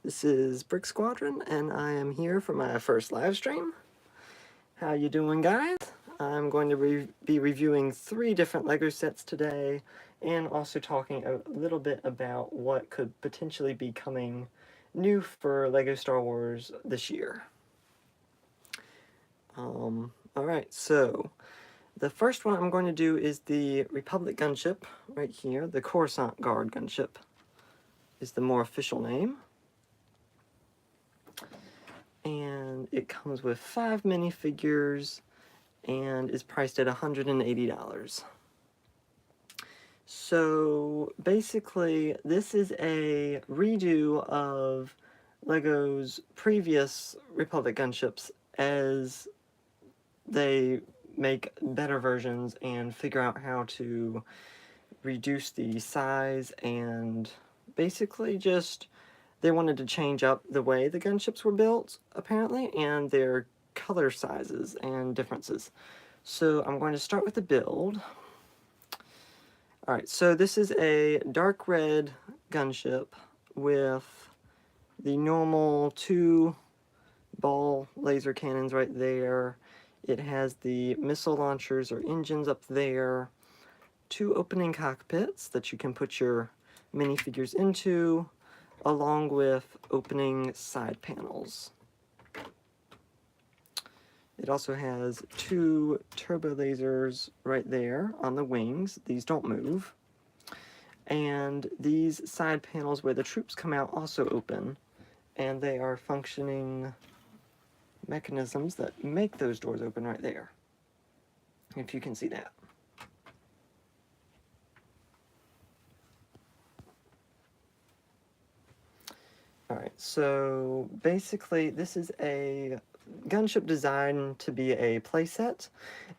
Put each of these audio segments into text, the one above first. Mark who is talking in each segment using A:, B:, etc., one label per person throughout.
A: This is Brick Squadron, and I am here for my first live stream. How you doing, guys? I'm going to be reviewing 3 different LEGO sets today, and also talking a little bit about what could potentially be coming new for LEGO Star Wars this year. Alright, so the first one I'm going to do is the Republic Gunship, right here. The Coruscant Guard Gunship is the more official name. And it comes with 5 minifigures and is priced at $180. So basically, this is a redo of LEGO's previous Republic Gunships as they make better versions and figure out how to reduce the size, and basically just they wanted to change up the way the gunships were built, apparently, and their color sizes and differences. So I'm going to start with the build. Alright, so this is a dark red gunship with the normal 2 ball laser cannons right there. It has the missile launchers or engines up there. 2 opening cockpits that you can put your minifigures into, along with opening side panels. It also has 2 turbo lasers right there on the wings. These don't move. And these side panels where the troops come out also open, and they are functioning mechanisms that make those doors open right there, if you can see that. Alright, so basically this is a gunship designed to be a playset,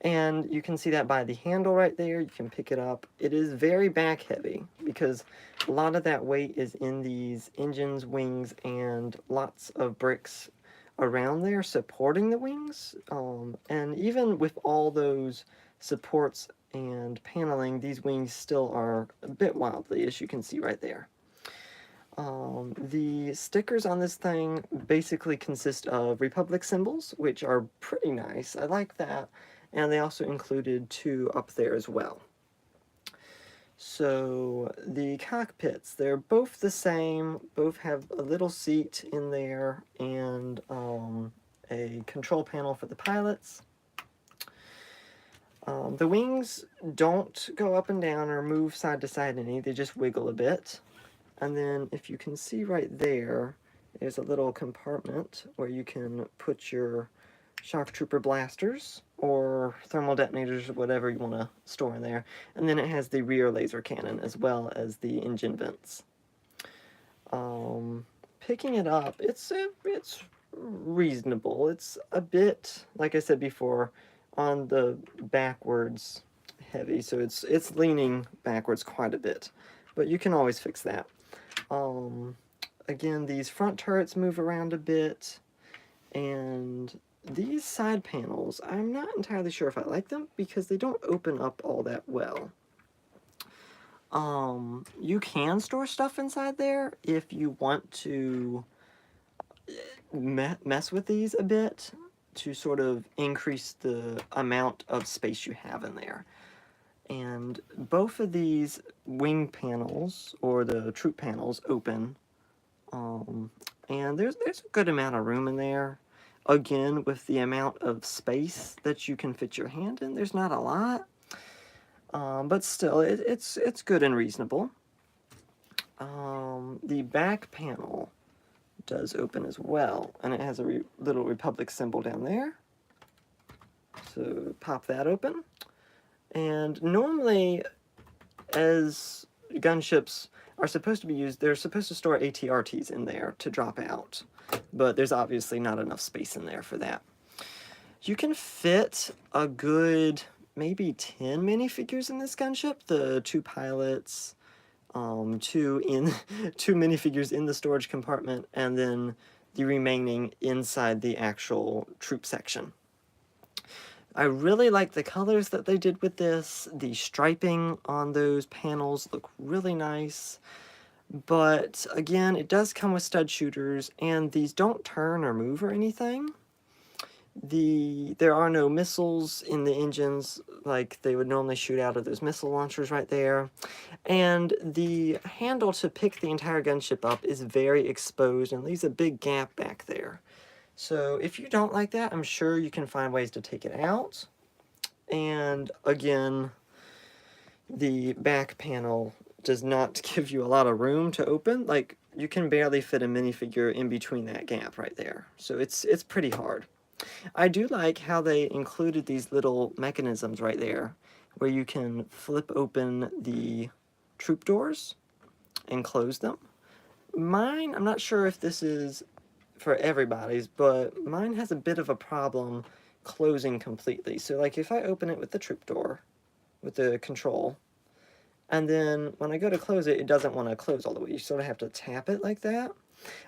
A: and you can see that by the handle right there. You can pick it up. It is very back heavy because a lot of that weight is in these engines, wings, and lots of bricks around there supporting the wings. And even with all those supports and paneling, these wings still are a bit wobbly, as you can see right there. The stickers on this thing basically consist of Republic symbols, which are pretty nice. I like that. And they also included 2 up there as well. So the cockpits, they're both the same. Both have a little seat in there and a control panel for the pilots. The wings don't go up and down or move side to side any. They just wiggle a bit. And then, if you can see right there, there's a little compartment where you can put your shock trooper blasters or thermal detonators or whatever you want to store in there. And then it has the rear laser cannon as well as the engine vents. Picking it up, it's reasonable. It's a bit, like I said before, on the backwards heavy, so it's leaning backwards quite a bit. But you can always fix that. Again, these front turrets move around a bit, and these side panels, I'm not entirely sure if I like them because they don't open up all that well. You can store stuff inside there if you want to mess with these a bit to sort of increase the amount of space you have in there. And both of these wing panels, or the troop panels, open. And there's a good amount of room in there. Again, with the amount of space that you can fit your hand in, there's not a lot. But still, it's good and reasonable. The back panel does open as well, and it has a little Republic symbol down there. So pop that open. And normally, as gunships are supposed to be used, they're supposed to store AT-RTs in there to drop out. But there's obviously not enough space in there for that. You can fit a good, maybe 10 minifigures in this gunship. The 2 pilots, 2 minifigures in the storage compartment, and then the remaining inside the actual troop section. I really like the colors that they did with this. The striping on those panels look really nice. But again, it does come with stud shooters, and these don't turn or move or anything. There are no missiles in the engines like they would normally shoot out of those missile launchers right there. And the handle to pick the entire gunship up is very exposed and leaves a big gap back there. So if you don't like that, I'm sure you can find ways to take it out. And again, the back panel does not give you a lot of room to open. Like, you can barely fit a minifigure in between that gap right there. So it's pretty hard. I do like how they included these little mechanisms right there where you can flip open the troop doors and close them. Mine, I'm not sure if this is for everybody's, but mine has a bit of a problem closing completely. So like if I open it with the troop door, with the control, and then when I go to close it, it doesn't want to close all the way. You sort of have to tap it like that.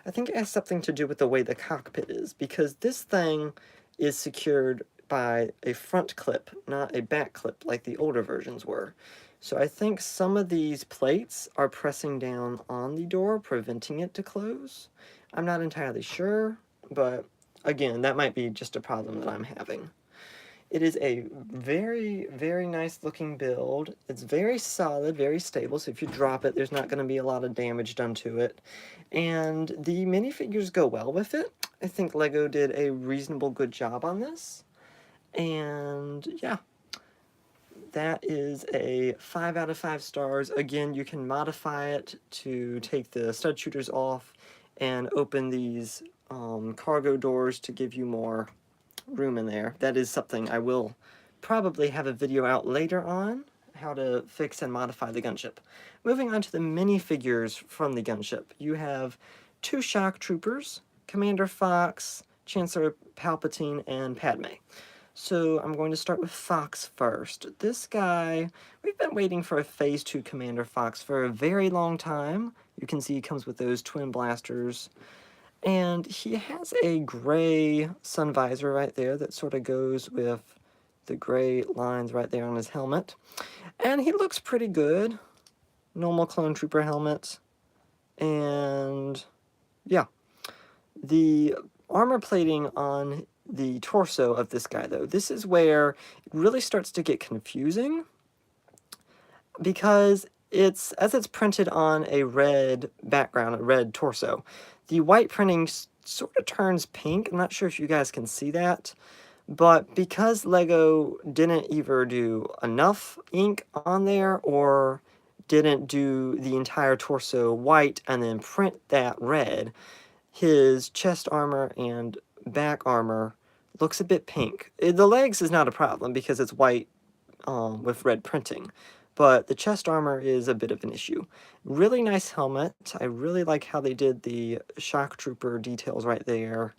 A: I think it has something to do with the way the cockpit is, because this thing is secured by a front clip, not a back clip like the older versions were. So I think some of these plates are pressing down on the door, preventing it to close. I'm not entirely sure, but again, that might be just a problem that I'm having. It is a very, very nice looking build. It's very solid, very stable, so if you drop it, there's not going to be a lot of damage done to it. And the minifigures go well with it. I think LEGO did a reasonable good job on this. And yeah, that is a 5 out of 5 stars. Again, you can modify it to take the stud shooters off and open these cargo doors to give you more room in there. That is something I will probably have a video out later on, how to fix and modify the gunship. Moving on to the minifigures from the gunship. You have 2 shock troopers, Commander Fox, Chancellor Palpatine, and Padme. So I'm going to start with Fox first. This guy, we've been waiting for a Phase 2 Commander Fox for a very long time. You can see he comes with those twin blasters. And he has a gray sun visor right there that sort of goes with the gray lines right there on his helmet. And he looks pretty good. Normal Clone Trooper helmet. And yeah. The armor plating on the torso of this guy, though, this is where it really starts to get confusing, because as it's printed on a red background, a red torso, the white printing sort of turns pink. I'm not sure if you guys can see that, but because LEGO didn't either do enough ink on there or didn't do the entire torso white and then print that red, his chest armor and back armor looks a bit pink. The legs is not a problem because it's white with red printing, but the chest armor is a bit of an issue. Really nice helmet. I really like how they did the shock trooper details right there.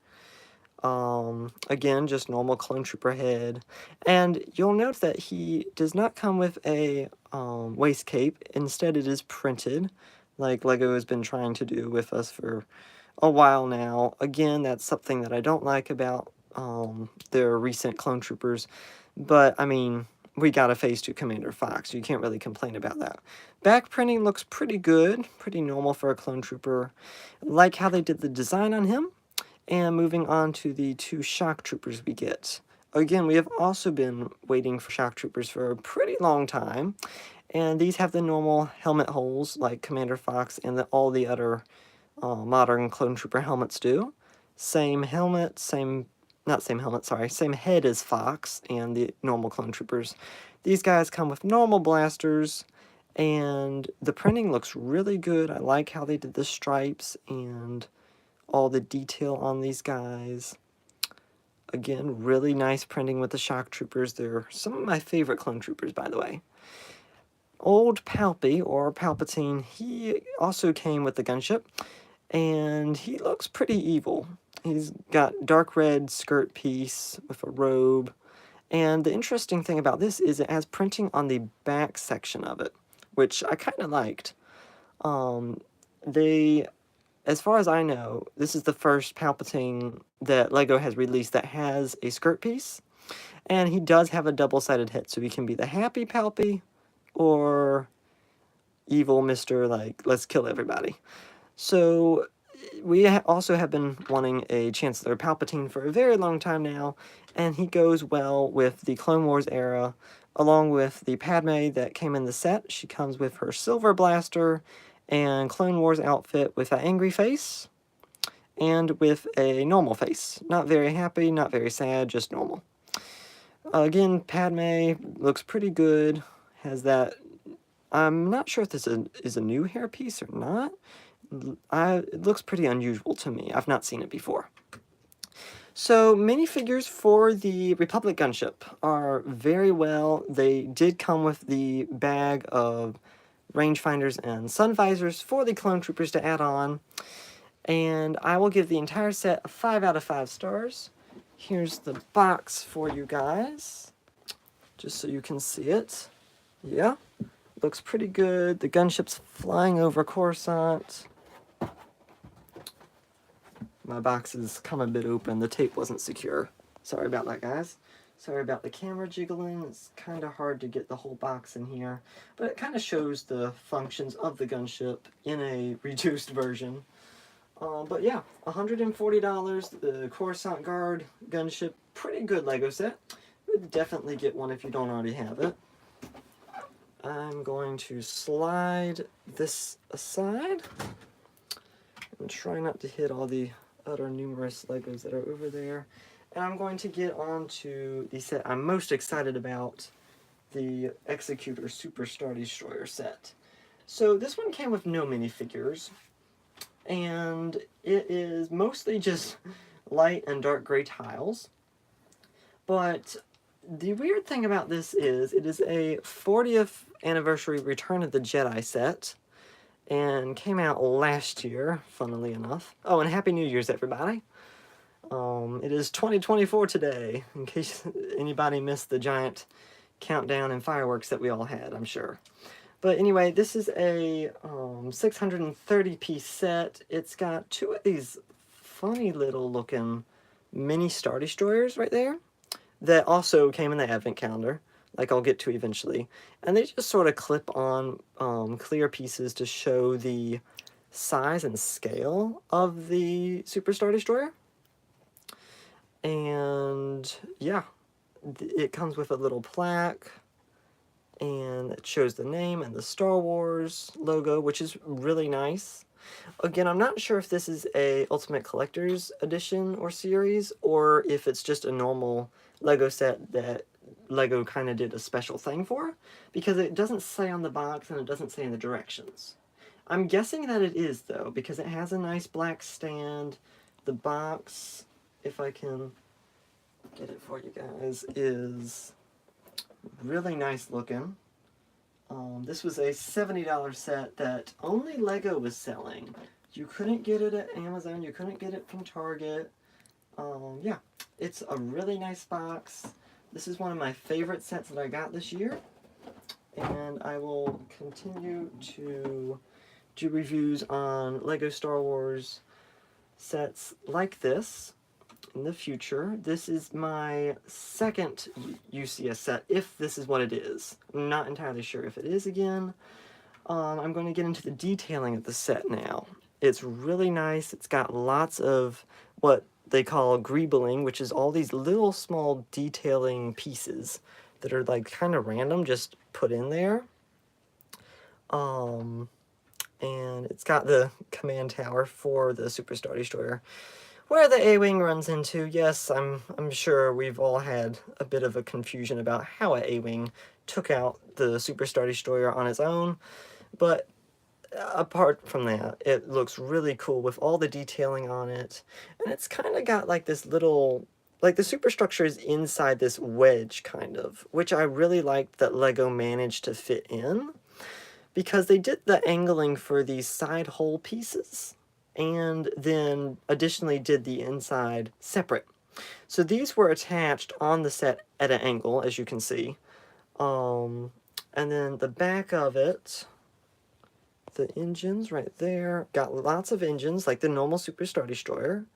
A: Again, just normal Clone Trooper head. And you'll note that he does not come with a waist cape. Instead, it is printed, like LEGO has been trying to do with us for a while now. Again, that's something that I don't like about their recent Clone Troopers. But, I mean, we got a Phase 2 Commander Fox, so you can't really complain about that. Back printing looks pretty good, pretty normal for a Clone Trooper. Like how they did the design on him. And moving on to the 2 shock troopers we get. Again, we have also been waiting for shock troopers for a pretty long time. And these have the normal helmet holes like Commander Fox and all the other modern Clone Trooper helmets do. Same helmet, same head as Fox and the normal Clone Troopers. These guys come with normal blasters, and the printing looks really good. I like how they did the stripes and all the detail on these guys. Again, really nice printing with the shock troopers. They're some of my favorite Clone Troopers, by the way. Old Palpy, or Palpatine, he also came with the gunship, and he looks pretty evil. He's got dark red skirt piece with a robe, and the interesting thing about this is it has printing on the back section of it, which I kind of liked. As far as I know, this is the first Palpatine that LEGO has released that has a skirt piece. And he does have a double-sided head, so he can be the happy Palpy, or evil Mr. like, let's kill everybody. So we also have been wanting a Chancellor Palpatine for a very long time now, and he goes well with the Clone Wars era, along with the Padme that came in the set. She comes with her silver blaster and Clone Wars outfit with an angry face, and with a normal face. Not very happy, not very sad, just normal. Again, Padme looks pretty good, has that... I'm not sure if this is a new hairpiece or not. It looks pretty unusual to me. I've not seen it before. So, minifigures for the Republic Gunship are very well. They did come with the bag of rangefinders and sun visors for the Clone Troopers to add on. And I will give the entire set a 5 out of 5 stars. Here's the box for you guys, just so you can see it. Yeah, looks pretty good. The gunship's flying over Coruscant. My box has come a bit open. The tape wasn't secure. Sorry about that, guys. Sorry about the camera jiggling. It's kind of hard to get the whole box in here. But it kind of shows the functions of the gunship in a reduced version. But yeah, $140, the Coruscant Guard gunship. Pretty good Lego set. Would definitely get one if you don't already have it. I'm going to slide this aside and try not to hit all the other numerous Legos that are over there. And I'm going to get on to the set I'm most excited about, the Executor Super Star Destroyer set. So this one came with no minifigures, and it is mostly just light and dark gray tiles. But the weird thing about this is it is a 40th anniversary Return of the Jedi set, and came out last year, funnily enough. Oh, and Happy New Year's, everybody. It is 2024 today, in case anybody missed the giant countdown and fireworks that we all had, I'm sure. But anyway, this is a 630-piece set. It's got 2 of these funny little looking mini Star Destroyers right there that also came in the Advent calendar, like I'll get to eventually. And they just sort of clip on clear pieces to show the size and scale of the Super Star Destroyer. And yeah, it comes with a little plaque, and it shows the name and the Star Wars logo, which is really nice. Again, I'm not sure if this is a Ultimate Collector's Edition or series, or if it's just a normal Lego set that Lego kind of did a special thing for, because it doesn't say on the box and it doesn't say in the directions. I'm guessing that it is, though, because it has a nice black stand. The box, if I can get it for you guys, is really nice looking. This was a $70 set that only Lego was selling. You couldn't get it at Amazon, you couldn't get it from Target. Yeah, it's a really nice box. This is one of my favorite sets that I got this year, and I will continue to do reviews on Lego Star Wars sets like this in the future. This is my second UCS set, if this is what it is. I'm not entirely sure if it is again. I'm going to get into the detailing of the set now. It's really nice. It's got lots of what they call greebling, which is all these little small detailing pieces that are like kind of random, just put in there. And it's got the command tower for the Super Star Destroyer, where the A-Wing runs into. Yes, I'm sure we've all had a bit of a confusion about how an A-Wing took out the Super Star Destroyer on its own, but apart from that, it looks really cool with all the detailing on it, and it's kind of got like this little, like the superstructure is inside this wedge, kind of, which I really liked that Lego managed to fit in, because they did the angling for these side hole pieces, and then additionally did the inside separate. So these were attached on the set at an angle, as you can see. And then the back of it, the engines right there, got lots of engines, like the normal Super Star Destroyer.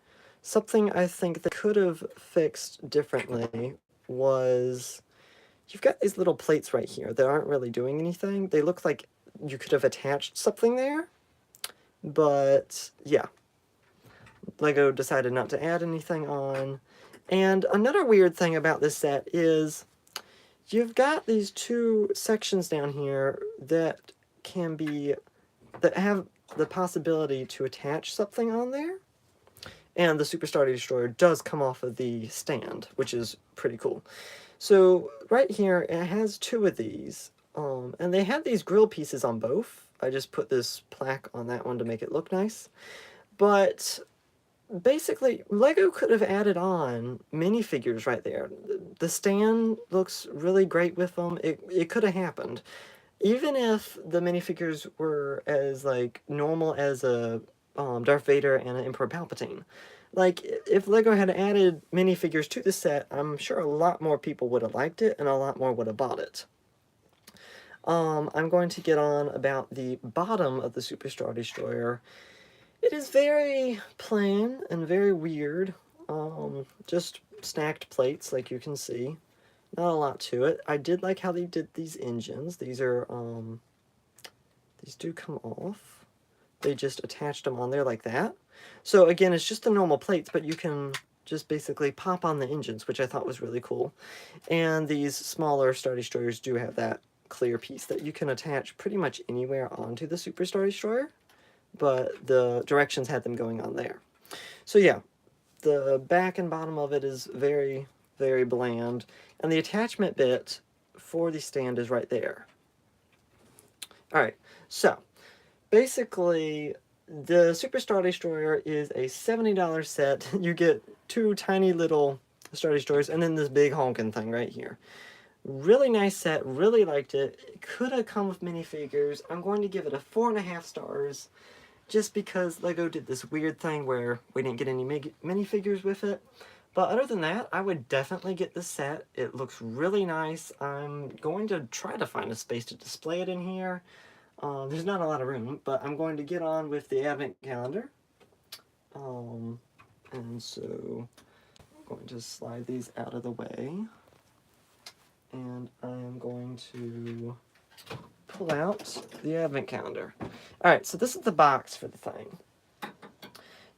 A: Something I think they could have fixed differently was, you've got these little plates right here that aren't really doing anything. They look like you could have attached something there, but yeah, Lego decided not to add anything on. And another weird thing about this set is you've got these two sections down here that have the possibility to attach something on there. And the Superstar Destroyer does come off of the stand, which is pretty cool. So right here, it has two of these, and they had these grill pieces on both. I just put this plaque on that one to make it look nice. But basically, Lego could have added on minifigures right there. The stand looks really great with them. It could have happened. Even if the minifigures were as, like, normal as a Darth Vader and an Emperor Palpatine. Like, if Lego had added minifigures to the set, I'm sure a lot more people would have liked it, and a lot more would have bought it. I'm going to get on about the bottom of the Superstar Destroyer. It is very plain and very weird. Just stacked plates, like you can see. Not a lot to it. I did like how they did these engines. These are, these do come off. They just attached them on there like that. So again, it's just the normal plates, but you can just basically pop on the engines, which I thought was really cool. And these smaller Star Destroyers do have that clear piece that you can attach pretty much anywhere onto the Super Star Destroyer, but the directions had them going on there. So yeah, the back and bottom of it is very, very bland, and the attachment bit for the stand is right there. Alright, so basically, the Super Star Destroyer is a $70 set. You get two tiny little Star Destroyers and then this big honking thing right here. Really nice set, really liked it. It could have come with minifigures. I'm going to give it a 4.5 stars just because Lego did this weird thing where we didn't get any minifigures with it. But other than that, I would definitely get this set. It looks really nice. I'm going to try to find a space to display it in here. There's not a lot of room, but I'm going to get on with the advent calendar. And so I'm going to slide these out of the way. And I'm going to pull out the advent calendar. Alright, so this is the box for the thing.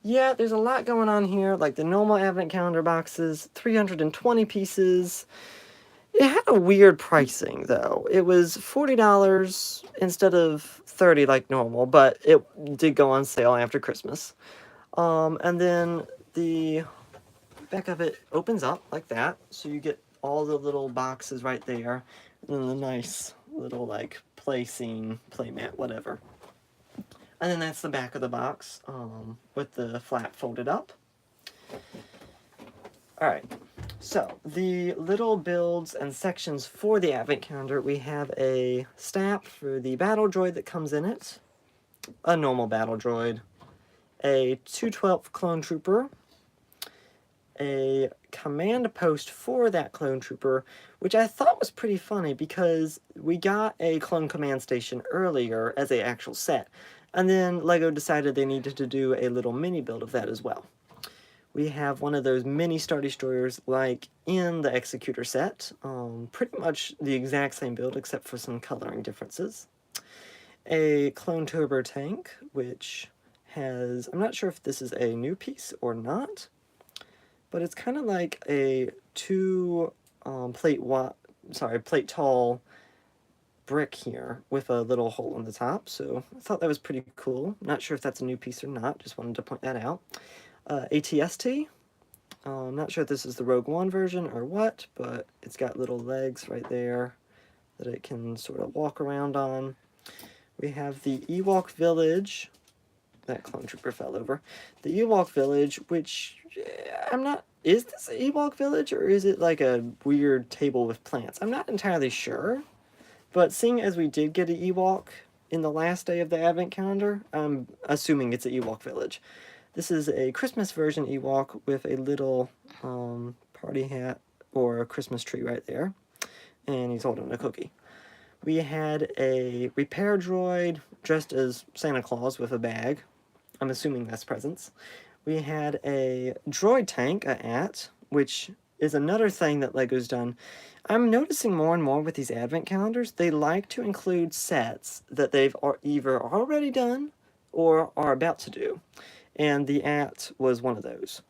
A: Yeah, there's a lot going on here, like the normal advent calendar boxes, 320 pieces. It had a weird pricing, though. It was $40 instead of $30 like normal, but it did go on sale after Christmas. And then the back of it opens up like that, so you get all the little boxes right there, and then the nice little, like, play scene, play mat, whatever. And then that's the back of the box, with the flap folded up. Alright, so the little builds and sections for the advent calendar, we have a snap for the battle droid that comes in it, a normal battle droid, a 2/12 clone trooper, a command post for that clone trooper, which I thought was pretty funny because we got a clone command station earlier as an actual set, and then Lego decided they needed to do a little mini build of that as well. We have one of those mini Star Destroyers like in the Executor set, pretty much the exact same build except for some coloring differences. A Clone Trooper tank, which has, I'm not sure if this is a new piece or not, but it's kind of like a plate tall brick here with a little hole in the top, so I thought that was pretty cool. Not sure if that's a new piece or not, just wanted to point that out. ATST, I'm not sure if this is the Rogue One version or what, but it's got little legs right there that it can sort of walk around on. We have the Ewok Village. That clone trooper fell over. The Ewok Village, which I'm not... Is this an Ewok Village, or is it like a weird table with plants? I'm not entirely sure, but seeing as we did get an Ewok in the last day of the advent calendar, I'm assuming it's an Ewok Village. This is a Christmas version Ewok with a little party hat or a Christmas tree right there, and he's holding a cookie. We had a repair droid dressed as Santa Claus with a bag. I'm assuming that's presents. We had a droid tank, a AT, which is another thing that LEGO's done. I'm noticing more and more with these advent calendars, they like to include sets that they've either already done or are about to do. And the AT was one of those.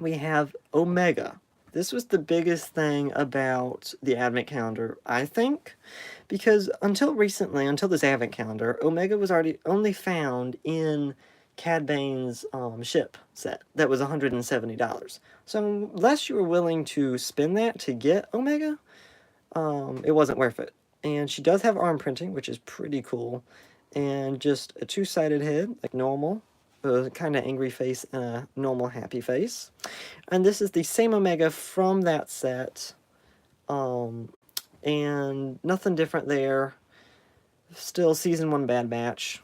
A: We have Omega. This was the biggest thing about the advent calendar, I think, because until recently, until this advent calendar, Omega was already only found in Cad Bane's ship set that was $170. So unless you were willing to spend that to get Omega, it wasn't worth it. And she does have arm printing, which is pretty cool, and just a two-sided head, like normal, a kind of angry face and a normal happy face. And this is the same Omega from that set, and nothing different there. Still Season 1 Bad Batch.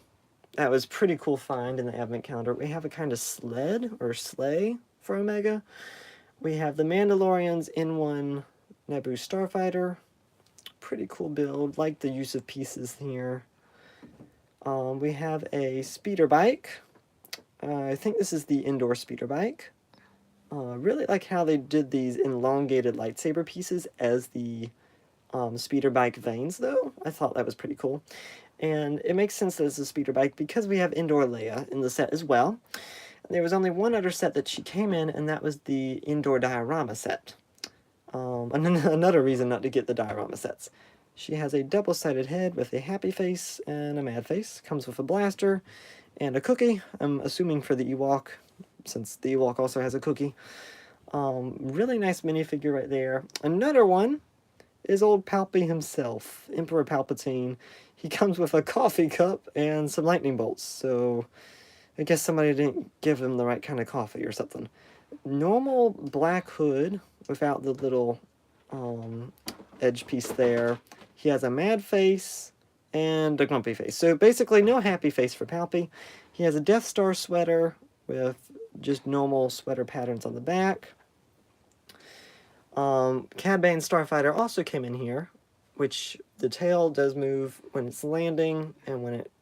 A: That was pretty cool find in the advent calendar. We have a kind of sled or sleigh for Omega. We have the Mandalorian's N1 Naboo Starfighter. Pretty cool build. Like the use of pieces here. We have a speeder bike. I think this is the indoor speeder bike. Really like how they did these elongated lightsaber pieces as the speeder bike veins, though. I thought that was pretty cool. And it makes sense that it's a speeder bike because we have indoor Leia in the set as well. There was only one other set that she came in, and that was the indoor diorama set. Another reason not to get the diorama sets. She has a double-sided head with a happy face and a mad face. Comes with a blaster and a cookie, I'm assuming for the Ewok, since the Ewok also has a cookie. Really nice minifigure right there. Another one is old Palpy himself, Emperor Palpatine. He comes with a coffee cup and some lightning bolts, so I guess somebody didn't give him the right kind of coffee or something. Normal black hood without the little edge piece there. He has a mad face and a grumpy face. So basically no happy face for Palpy. He has a Death Star sweater with just normal sweater patterns on the back. Cad Bane Starfighter also came in here, which the tail does move when it's landing and when it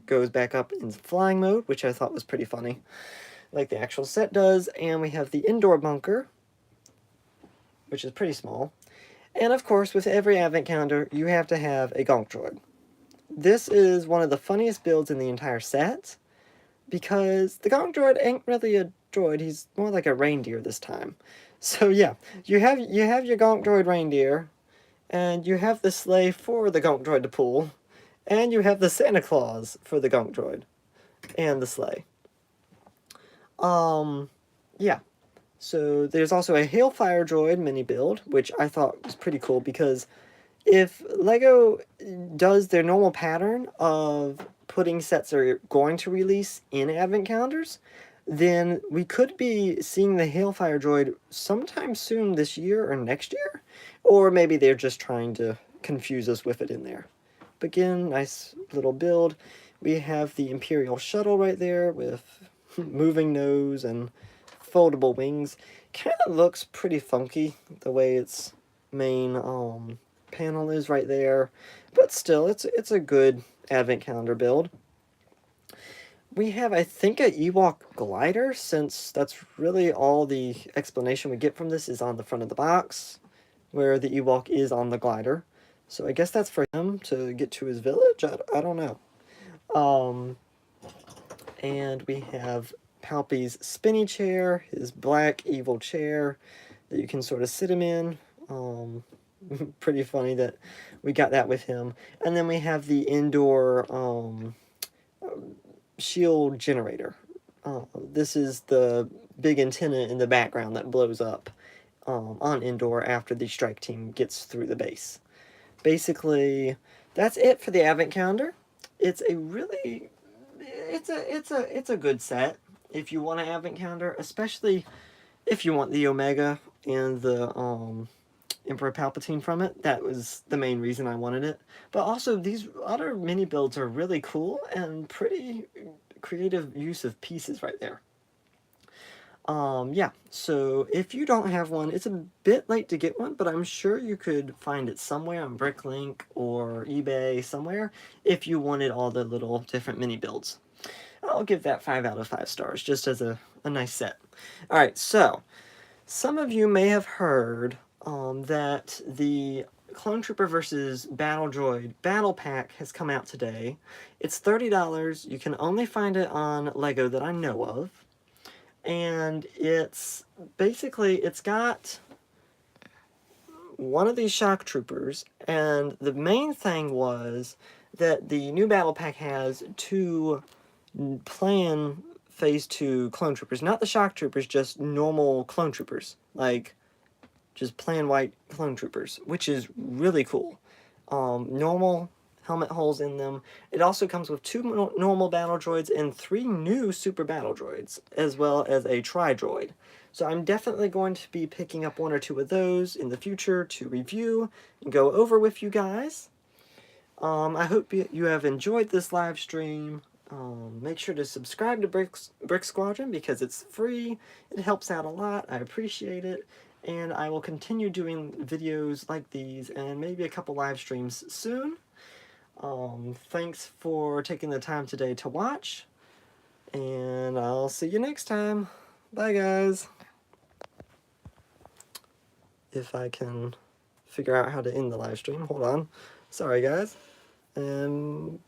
A: goes back up in flying mode, which I thought was pretty funny, like the actual set does. And we have the indoor bunker, which is pretty small. And of course, with every advent calendar, you have to have a gonk droid. This is one of the funniest builds in the entire set, because the gonk droid ain't really a droid, he's more like a reindeer this time. So yeah, you have your gonk droid reindeer, and you have the sleigh for the gonk droid to pull, and you have the Santa Claus for the gonk droid, and the sleigh. Yeah. So there's also a Hailfire droid mini build, which I thought was pretty cool, because if LEGO does their normal pattern of putting sets they're going to release in advent calendars, then we could be seeing the Hailfire droid sometime soon this year or next year, or maybe they're just trying to confuse us with it in there. But again, nice little build. We have the Imperial shuttle right there with moving nose and foldable wings. Kind of looks pretty funky the way its main panel is right there, but still it's a good advent calendar build. We have, I think, a Ewok glider, since that's really all the explanation we get from this is on the front of the box, where the Ewok is on the glider. So I guess that's for him to get to his village? I don't know. And we have Palpy's spinny chair, his black evil chair that you can sort of sit him in. Pretty funny that we got that with him. And then we have the indoor shield generator. This is the big antenna in the background that blows up on indoor after the strike team gets through the base. Basically, that's it for the advent calendar. It's a really, it's a good set if you want an advent calendar, especially if you want the Omega and the Emperor Palpatine from it. That was the main reason I wanted it. But also, these other mini builds are really cool and pretty creative use of pieces right there. Yeah, so if you don't have one, it's a bit late to get one, but I'm sure you could find it somewhere on Bricklink or eBay somewhere if you wanted all the little different mini builds. I'll give that 5 out of 5 stars, just as a nice set. Alright, so Some of you may have heard that the Clone Trooper versus Battle Droid Battlepack has come out today. It's $30. You can only find it on LEGO that I know of. And it's basically, it's got one of these shock troopers, and the main thing was that the new battle pack has two plan phase 2 clone troopers, not the shock troopers, just normal clone troopers, like just plain white clone troopers, which is really cool. Normal helmet holes in them. It also comes with 2 normal battle droids and 3 new super battle droids, as well as a tri-droid. So I'm definitely going to be picking up 1 or 2 of those in the future to review and go over with you guys. I hope you have enjoyed this live stream. Make sure to subscribe to Brick Squadron because it's free. It helps out a lot. I appreciate it. And I will continue doing videos like these and maybe a couple live streams soon. Thanks for taking the time today to watch. And I'll see you next time. Bye, guys. If I can figure out how to end the live stream. Hold on. Sorry, guys. And